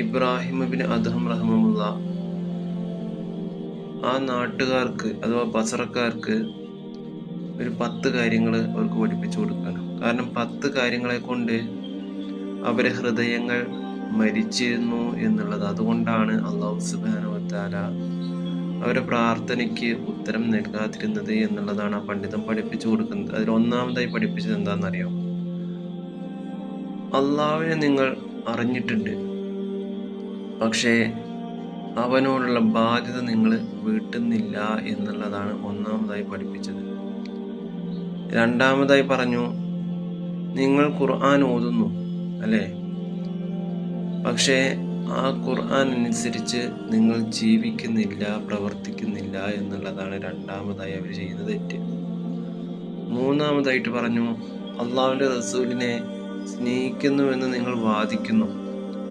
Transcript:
ഇബ്രാഹിം ഇബ്നു അദ്ഹം റഹിമഹുല്ല ആ നാട്ടുകാർക്ക് അഥവാ ബസറക്കാർക്ക് ഒരു 10 കാര്യങ്ങൾ അവർക്ക് പഠിപ്പിച്ചു കൊടുക്കുകയാണ്. കാരണം 10 കാര്യങ്ങളെ കൊണ്ട് അവരെ ഹൃദയങ്ങൾ മരിച്ചിരുന്നു എന്നുള്ളത്. അതുകൊണ്ടാണ് അല്ലാഹു സുബ്ഹാനഹു വ തആല അവരുടെ പ്രാർത്ഥനയ്ക്ക് ഉത്തരം നൽകാതിരുന്നത് എന്നുള്ളതാണ് ആ പണ്ഡിതൻ പഠിപ്പിച്ചു കൊടുക്കുന്നത്. അതിൽ ഒന്നാമതായി പഠിപ്പിച്ചത് എന്താണെന്നറിയോ? അള്ളാഹുവിനെ നിങ്ങൾ അറിഞ്ഞിട്ടുണ്ട്, പക്ഷേ അവനോടുള്ള ബാധ്യത നിങ്ങൾ വീട്ടുന്നില്ല എന്നുള്ളതാണ് ഒന്നാമതായി പഠിപ്പിച്ചത്. രണ്ടാമതായി പറഞ്ഞു, നിങ്ങൾ ഖുർആൻ ഓതുന്നു അല്ലേ, പക്ഷേ ആ ഖുർആൻ അനുസരിച്ച് നിങ്ങൾ ജീവിക്കുന്നില്ല, പ്രവർത്തിക്കുന്നില്ല എന്നുള്ളതാണ് രണ്ടാമതായി അവർ ചെയ്യുന്ന തെറ്റ്. മൂന്നാമതായിട്ട് പറഞ്ഞു, അള്ളാഹുവിൻ്റെ റസൂലിനെ സ്നേഹിക്കുന്നുവെന്ന് നിങ്ങൾ വാദിക്കുന്നു,